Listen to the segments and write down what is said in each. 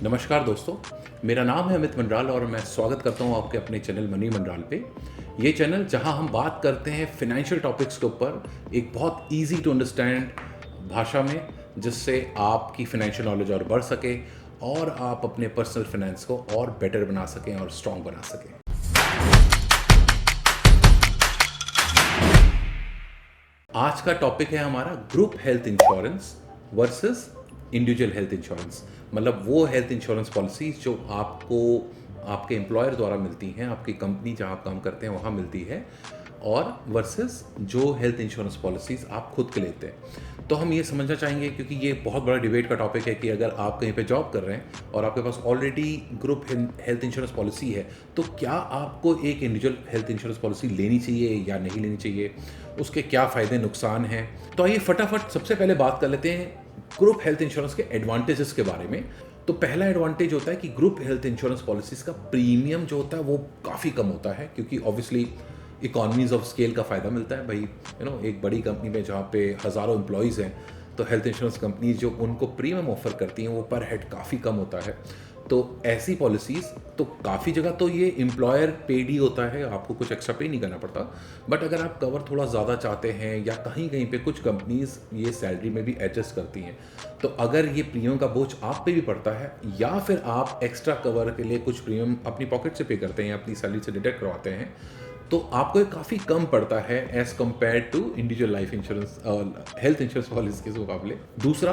नमस्कार दोस्तों, मेरा नाम है अमित मंडराल और मैं स्वागत करता हूँ आपके अपने चैनल मनी मंडराल पे। ये चैनल जहाँ हम बात करते हैं फिनेंशियल टॉपिक्स के ऊपर एक बहुत इजी टू अंडरस्टैंड भाषा में, जिससे आपकी फिनेंशियल नॉलेज और बढ़ सके और आप अपने पर्सनल फाइनेंस को और बेटर बना सकें और स्ट्रॉन्ग बना सकें। आज का टॉपिक है हमारा group health insurance versus individual health insurance. मतलब वो हेल्थ इंश्योरेंस पॉलिसीज जो आपको आपके एम्प्लॉयर द्वारा मिलती हैं, आपकी कंपनी जहां आप काम करते हैं वहां मिलती है, और वर्सेस जो हेल्थ इंश्योरेंस पॉलिसीज आप खुद के लेते हैं। तो हम ये समझना चाहेंगे, क्योंकि ये बहुत बड़ा डिबेट का टॉपिक है कि अगर आप कहीं पे जॉब कर रहे हैं और आपके पास already group health insurance policy है, तो क्या आपको एक इंडिविजुअल हेल्थ इंश्योरेंस पॉलिसी लेनी चाहिए या नहीं लेनी चाहिए, उसके क्या फ़ायदे नुकसान हैं। तो आइए फटाफट सबसे पहले बात कर लेते हैं ग्रुप हेल्थ इंश्योरेंस के एडवांटेजेस के बारे में। तो पहला एडवांटेज होता है कि ग्रुप हेल्थ इंश्योरेंस पॉलिसीज का प्रीमियम जो होता है वो काफ़ी कम होता है, क्योंकि ऑब्वियसली इकोनॉमीज ऑफ स्केल का फ़ायदा मिलता है। भाई एक बड़ी कंपनी में जहाँ पे हज़ारों एम्प्लॉयज़ हैं, तो हेल्थ इंश्योरेंस कंपनीज जो उनको प्रीमियम ऑफर करती हैं वो पर हेड काफ़ी कम होता है। तो ऐसी पॉलिसीज़ तो काफ़ी जगह तो ये एम्प्लॉयर पेड ही होता है, आपको कुछ एक्स्ट्रा पे नहीं करना पड़ता। बट अगर आप कवर थोड़ा ज़्यादा चाहते हैं या कहीं कहीं पे कुछ कंपनीज ये सैलरी में भी एडजस्ट करती हैं, तो अगर ये प्रीमियम का बोझ आप पे भी पड़ता है या फिर आप एक्स्ट्रा कवर के लिए कुछ प्रीमियम अपनी पॉकेट से पे करते हैं या अपनी सैलरी से डिडक्ट करवाते हैं, तो आपको ये काफ़ी कम पड़ता है as compare to individual life insurance health insurance policy के मुकाबले। दूसरा,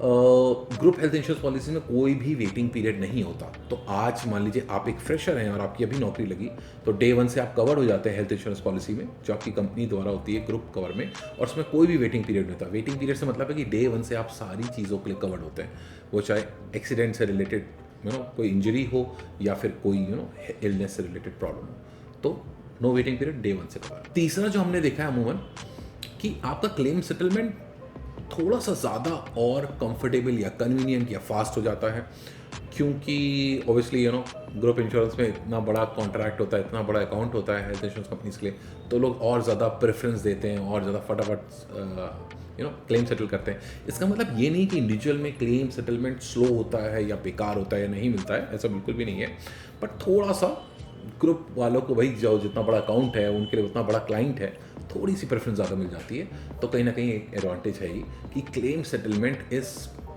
ग्रुप हेल्थ इंश्योरेंस पॉलिसी में कोई भी वेटिंग पीरियड नहीं होता। तो आज मान लीजिए आप एक फ्रेशर हैं और आपकी अभी नौकरी लगी, तो डे वन से आप कवर हो जाते हैं हेल्थ इंश्योरेंस पॉलिसी में जो आपकी कंपनी द्वारा होती है ग्रुप कवर में, और उसमें कोई भी वेटिंग पीरियड नहीं होता। वेटिंग पीरियड से मतलब है कि डे वन से आप सारी चीज़ों के लिए कवर्ड होते हैं, वो चाहे एक्सीडेंट से रिलेटेड कोई इंजरी हो या फिर कोई इलनेस से रिलेटेड प्रॉब्लम हो, तो no waiting period, day one से कवर। तीसरा जो हमने देखा है अमूमन कि आपका क्लेम सेटलमेंट थोड़ा सा ज़्यादा और कंफर्टेबल या कन्वीनियंट या फास्ट हो जाता है, क्योंकि ऑब्वियसली ग्रुप इंश्योरेंस में इतना बड़ा कॉन्ट्रैक्ट होता है, इतना बड़ा अकाउंट होता है हेल्थ इंश्योरेंस कंपनीज के लिए, तो लोग और ज़्यादा प्रेफरेंस देते हैं और ज़्यादा फटाफट क्लेम सेटल करते हैं। इसका मतलब ये नहीं कि इंडिविजुअल में क्लेम सेटलमेंट स्लो होता है या बेकार होता है या नहीं मिलता है, ऐसा बिल्कुल भी नहीं है। बट थोड़ा सा ग्रुप वालों को, भाई जो जितना बड़ा अकाउंट है उनके लिए उतना बड़ा क्लाइंट है, थोड़ी सी प्रेफरेंस ज़्यादा मिल जाती है। तो कहीं ना कहीं एक एडवांटेज है ही कि claim settlement is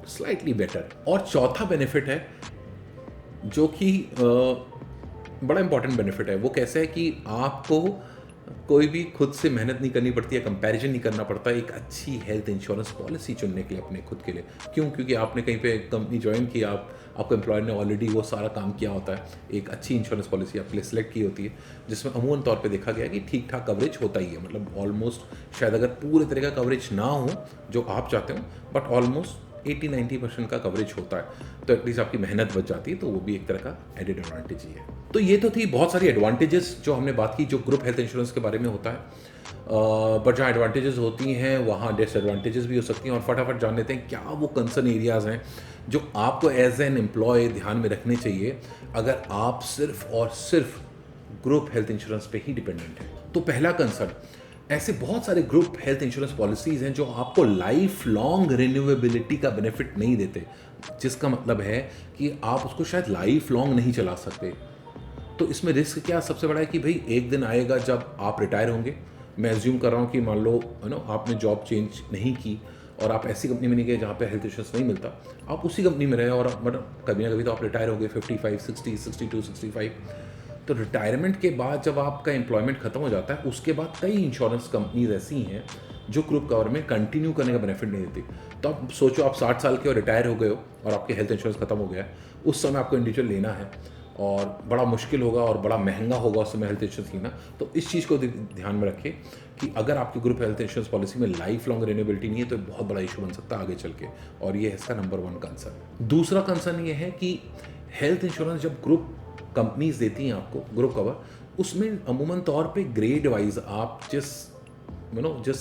slightly better. और चौथा बेनिफिट है जो कि बड़ा इंपॉर्टेंट बेनिफिट है। वो कैसे है कि आपको कोई भी खुद से मेहनत नहीं करनी पड़ती है, कंपैरिजन नहीं करना पड़ता एक अच्छी हेल्थ इंश्योरेंस पॉलिसी चुनने के लिए अपने खुद के लिए। क्यों? क्योंकि आपने कहीं पे कंपनी ज्वाइन की, आपको एम्प्लॉयर ने ऑलरेडी वो सारा काम किया होता है, एक अच्छी इंश्योरेंस पॉलिसी आपके लिए सिलेक्ट की होती है, जिसमें अमूमन तौर पे देखा गया कि ठीक ठाक कवरेज होता ही है। मतलब ऑलमोस्ट, शायद अगर पूरे तरह का कवरेज ना हो जो आप चाहते हो, बट ऑलमोस्ट 80-90% का कवरेज होता है, तो एटलीस्ट आपकी मेहनत बच जाती है। तो वो भी एक तरह का एडेड एडवांटेज ही है। तो ये तो थी बहुत सारी एडवांटेजेस जो हमने बात की जो ग्रुप हेल्थ इंश्योरेंस के बारे में होता है। बट जहाँ एडवांटेजेस होती हैं वहाँ डिसएडवांटेजेस भी हो सकती हैं, और फटाफट जान लेते हैं क्या वो कंसर्न एरियाज़ हैं जो आपको एज एन एम्प्लॉय ध्यान में रखने चाहिए अगर आप सिर्फ और सिर्फ ग्रुप हेल्थ इंश्योरेंस पे ही डिपेंडेंट है। तो पहला कंसर्न, ऐसे बहुत सारे ग्रुप हेल्थ इंश्योरेंस पॉलिसीज हैं जो आपको लाइफ लॉन्ग रिन्यूएबिलिटी का बेनिफिट नहीं देते, जिसका मतलब है कि आप उसको शायद लाइफ लॉन्ग नहीं चला सकते। तो इसमें रिस्क क्या सबसे बड़ा है कि भाई एक दिन आएगा जब आप रिटायर होंगे। मैं एज्यूम कर रहा हूँ कि मान लो आपने जॉब चेंज नहीं की और आप ऐसी कंपनी में नहीं गए जहाँ पे हेल्थ इंश्योरेंस नहीं मिलता, आप उसी कंपनी में रहे और मतलब कभी ना कभी तो आप रिटायर हो गए 55, 60, 62, 65। तो रिटायरमेंट के बाद जब आपका एम्प्लॉयमेंट खत्म हो जाता है, उसके बाद कई इंश्योरेंस कंपनीज ऐसी हैं जो ग्रुप कवर में कंटिन्यू करने का बेनिफिट नहीं देती। तो आप सोचो, आप 60 साल के और रिटायर हो गए हो और आपके हेल्थ इंश्योरेंस खत्म हो गया है, उस समय आपको इंडिविजुअल लेना है और बड़ा मुश्किल होगा और बड़ा महंगा होगा उस समय हेल्थ इंश्योरेंस लेना। तो इस चीज़ को ध्यान में रखें कि अगर आपकी ग्रुप हेल्थ इंश्योरेंस पॉलिसी में लाइफ लॉन्ग रिन्यूएबिलिटी नहीं है तो बहुत बड़ा इशू बन सकता है आगे चल के, और ये है इसका नंबर 1 कंसर्न। दूसरा कंसर्न ये है कि हेल्थ इंश्योरेंस जब ग्रुप कंपनीज देती हैं आपको ग्रुप कवर, उसमें अमूमन तौर पे ग्रेड वाइज आप जिस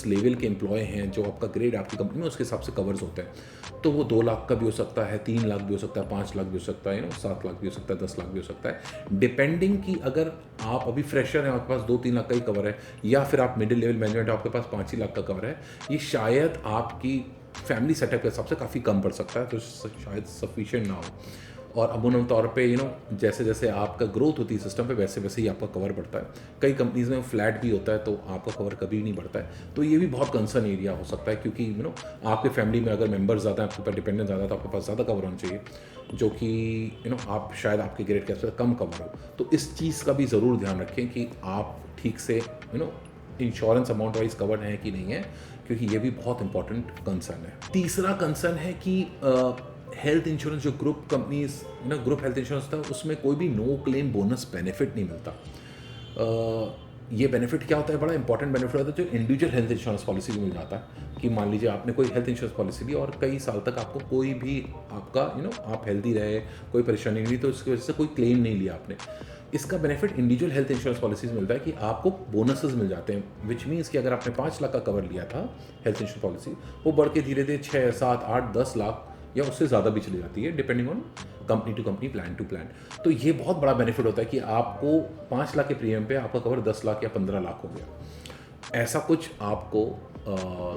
लेवल के एम्प्लॉय हैं, जो आपका ग्रेड आपकी कंपनी में, उसके हिसाब से कवर्स होते हैं। तो वो 2 लाख का भी हो सकता है, 3 लाख भी हो सकता है, 5 लाख भी हो सकता है, 7 लाख भी हो सकता है, 10 लाख भी हो सकता है, डिपेंडिंग कि अगर आप अभी फ्रेशर हैं, आपके पास 2-3 लाख का ही कवर है, या फिर आप मिडिल लेवल मैनेजमेंट आपके पास 5 ही लाख का कवर है। ये शायद आपकी फैमिली सेटअप के हिसाब से काफ़ी कम पड़ सकता है, तो शायद सफिशिएंट ना हो। और अमूमन तौर पे जैसे जैसे आपका ग्रोथ होती है सिस्टम पे वैसे वैसे ही आपका कवर बढ़ता है। कई कंपनीज में फ्लैट भी होता है तो आपका कवर कभी नहीं बढ़ता है। तो ये भी बहुत कंसर्न एरिया हो सकता है, क्योंकि आपके फैमिली में अगर मेंबर्स ज़्यादा हैं, आपके ऊपर डिपेंडेंट ज़्यादा, तो आपके पास ज़्यादा कवर होना चाहिए, जो कि आप शायद आपके ग्रेड कैसे कम कवर हो। तो इस चीज़ का भी ज़रूर ध्यान रखें कि आप ठीक से इंश्योरेंस अमाउंट वाइज कवर्ड हैं कि नहीं है, क्योंकि ये भी बहुत इंपॉर्टेंट कंसर्न है। तीसरा कंसर्न है कि हेल्थ इंश्योरेंस जो group companies group health insurance था, उसमें कोई भी नो क्लेम बोनस बेनिफिट नहीं मिलता। ये बेनिफिट क्या होता है, बड़ा इंपॉर्टेंट बेनिफिट होता है जो इंडिविजुअल हेल्थ इंश्योरेंस पॉलिसी में मिल जाता है। कि मान लीजिए आपने कोई हेल्थ इंश्योरेंस पॉलिसी ली और कई साल तक आपको कोई भी आपका आप हेल्दी रहे, कोई परेशानी नहीं हुई, तो इसकी वजह से कोई क्लेम नहीं लिया आपने। इसका benefit individual health insurance policies में मिलता है कि आपको बोनसेस मिल जाते हैं, विच मीन्स कि अगर आपने 5 लाख का कवर लिया था हेल्थ इंश्योरेंस पॉलिसी, वो बढ़ के धीरे धीरे 6, 7, 8, 10 लाख या उससे ज़्यादा भी चली जाती है, depending on company to company, plan to plan. तो ये बहुत बड़ा बेनिफिट होता है कि आपको 5 लाख के प्रीमियम पे आपका कवर 10 लाख या 15 लाख हो गया। ऐसा कुछ आपको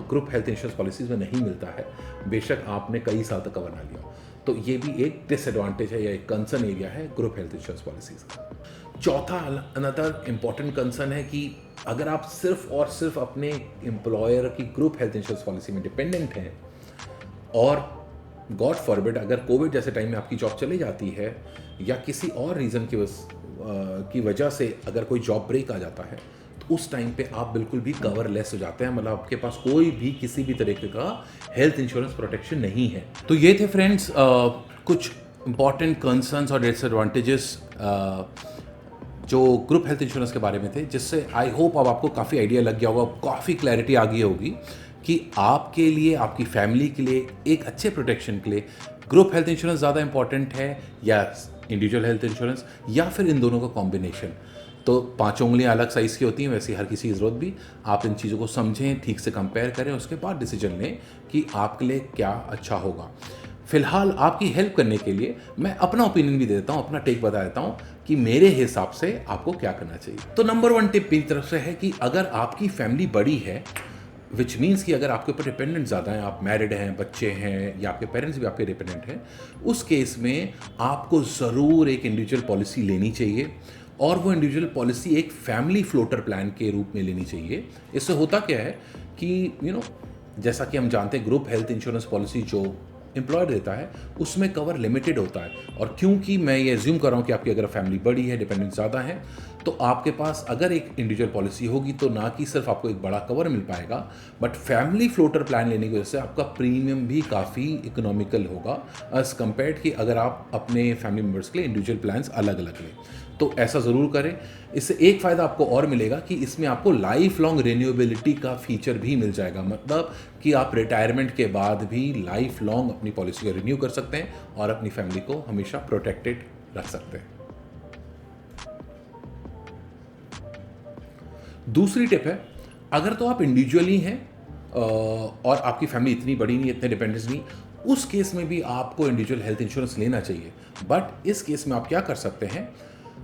ग्रुप हेल्थ इंश्योरेंस पॉलिसीज़ में नहीं मिलता है, बेशक आपने कई साल तक कवर ना लिया। तो ये भी एक डिसएडवांटेज है या एक कंसर्न एरिया है ग्रुप हेल्थ इंश्योरेंस पॉलिसीज़ का। चौथा अनदर इम्पॉर्टेंट कंसर्न है कि अगर आप सिर्फ और सिर्फ अपने एम्प्लॉयर की ग्रुप हेल्थ इंश्योरेंस पॉलिसी में डिपेंडेंट हैं और गॉड फॉरबिड अगर कोविड जैसे टाइम में आपकी जॉब चली जाती है या किसी और रीज़न की वजह से अगर कोई जॉब ब्रेक आ जाता है, तो उस टाइम पे आप बिल्कुल भी कवर लेस हो जाते हैं। मतलब आपके पास कोई भी किसी भी तरीके का हेल्थ इंश्योरेंस प्रोटेक्शन नहीं है। तो ये थे फ्रेंड्स कुछ इंपॉर्टेंट कंसर्न्स और डिसएडवांटेजेस जो ग्रुप हेल्थ इंश्योरेंस के बारे में थे, जिससे आई होप अब आपको काफ़ी आइडिया लग गया होगा, काफ़ी क्लैरिटी आ गई होगी कि आपके लिए, आपकी फैमिली के लिए, एक अच्छे प्रोटेक्शन के लिए ग्रुप हेल्थ इंश्योरेंस ज़्यादा इंपॉर्टेंट है या इंडिविजुअल हेल्थ इंश्योरेंस, या फिर इन दोनों का कॉम्बिनेशन। तो 5 उंगलियां अलग साइज़ की होती हैं, वैसे हर किसी की ज़रूरत भी। आप इन चीज़ों को समझें, ठीक से कंपेयर करें, उसके बाद डिसीजन लें कि आपके लिए क्या अच्छा होगा। फिलहाल आपकी हेल्प करने के लिए मैं अपना ओपिनियन भी दे देता हूँ, अपना टेक बता देता हूँ कि मेरे हिसाब से आपको क्या करना चाहिए। तो नंबर 1 टिप मेरी तरफ से है कि अगर आपकी फैमिली बड़ी है, विच मीन्स कि अगर आपके ऊपर डिपेंडेंट ज़्यादा हैं, आप मैरिड हैं, बच्चे हैं या आपके पेरेंट्स भी आपके डिपेंडेंट हैं, उस केस में आपको ज़रूर एक इंडिविजुअल पॉलिसी लेनी चाहिए। और वो इंडिविजुअल पॉलिसी एक फैमिली फ्लोटर प्लान के रूप में लेनी चाहिए। इससे होता क्या है कि जैसा कि हम जानते हैं, ग्रुप हेल्थ इंश्योरेंस पॉलिसी जो एम्प्लॉयर देता है उसमें कवर लिमिटेड होता है। और क्योंकि मैं ये एज्यूम कर रहा हूँ कि आपकी अगर फैमिली बड़ी है, डिपेंडेंट ज़्यादा है, तो आपके पास अगर एक इंडिविजुअल पॉलिसी होगी तो ना कि सिर्फ आपको एक बड़ा कवर मिल पाएगा, बट फैमिली फ्लोटर प्लान लेने की वजह से आपका प्रीमियम भी काफ़ी इकोनॉमिकल होगा एज कम्पेयर्ड कि अगर आप अपने फैमिली मेम्बर्स के लिए इंडिविजुअल प्लान्स अलग अलग लें। तो ऐसा ज़रूर करें। इससे एक फ़ायदा आपको और मिलेगा कि इसमें आपको लाइफ लॉन्ग रिन्यूएबिलिटी का फीचर भी मिल जाएगा। मतलब कि आप रिटायरमेंट के बाद भी लाइफ लॉन्ग अपनी पॉलिसी को रिन्यू कर सकते हैं और अपनी फैमिली को हमेशा प्रोटेक्टेड रख सकते हैं। दूसरी टिप है, अगर तो आप इंडिविजुअली हैं और आपकी फैमिली इतनी बड़ी नहीं, इतने डिपेंडेंस नहीं, उस केस में भी आपको इंडिविजुअल हेल्थ इंश्योरेंस लेना चाहिए। बट इस केस में आप क्या कर सकते हैं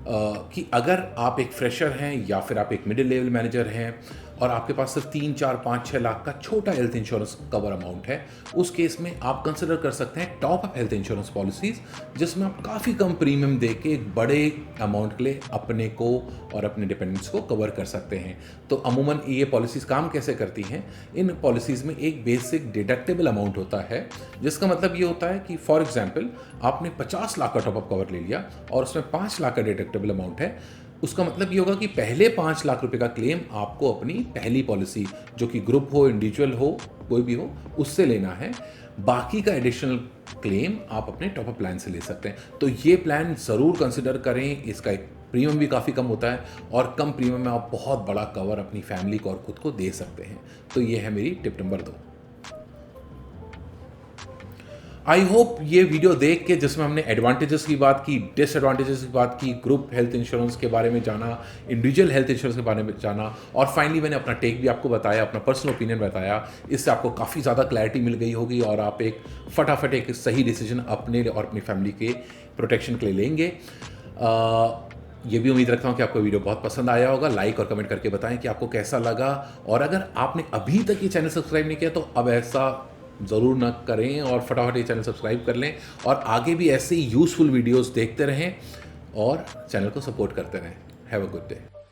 कि अगर आप एक फ्रेशर हैं या फिर आप एक मिडिल लेवल मैनेजर हैं और आपके पास सिर्फ 3, 4, 5, 6 लाख का छोटा हेल्थ इंश्योरेंस कवर अमाउंट है, उस केस में आप कंसिडर कर सकते हैं top up health insurance policies, जिसमें आप काफ़ी कम प्रीमियम दे के एक बड़े अमाउंट के लिए अपने को और अपने डिपेंडेंट्स को कवर कर सकते हैं। तो अमूमन ये पॉलिसीज़ काम कैसे करती हैं, इन पॉलिसीज़ में एक बेसिक डिडक्टेबल अमाउंट होता है, जिसका मतलब ये होता है कि फॉर एग्जाम्पल आपने 50 लाख का टॉप अप कवर ले लिया और उसमें 5 लाख का डिडक्टेबल अमाउंट है। उसका मतलब ये होगा कि पहले 5 लाख रुपए का क्लेम आपको अपनी पहली पॉलिसी, जो कि ग्रुप हो, इंडिविजुअल हो, कोई भी हो, उससे लेना है। बाकी का एडिशनल क्लेम आप अपने टॉप अप प्लान से ले सकते हैं। तो ये प्लान ज़रूर कंसिडर करें। इसका एक प्रीमियम भी काफ़ी कम होता है और कम प्रीमियम में आप बहुत बड़ा कवर अपनी फैमिली को और खुद को दे सकते हैं। तो ये है मेरी टिप नंबर 2। आई होप ये वीडियो देख के, जिसमें हमने एडवांटेजेस की बात की, डिसएडवांटेजेस की बात की, ग्रुप हेल्थ इंश्योरेंस के बारे में जाना, इंडिविजुअल हेल्थ इंश्योरेंस के बारे में जाना, और फाइनली मैंने अपना टेक भी आपको बताया, अपना पर्सनल ओपिनियन बताया। इससे आपको काफ़ी ज़्यादा क्लैरिटी मिल गई होगी और आप एक फटाफट एक सही डिसीजन अपने और अपनी फैमिली के प्रोटेक्शन के लिए लेंगे। ये भी उम्मीद रखता हूँ कि आपको वीडियो बहुत पसंद आया होगा। लाइक और कमेंट करके बताएं कि आपको कैसा लगा, और अगर आपने अभी तक ये चैनल सब्सक्राइब नहीं किया तो अब ऐसा ज़रूर ना करें और फटाफट ये चैनल सब्सक्राइब कर लें और आगे भी ऐसे ही यूज़फुल वीडियोस देखते रहें और चैनल को सपोर्ट करते रहें। Have a good day.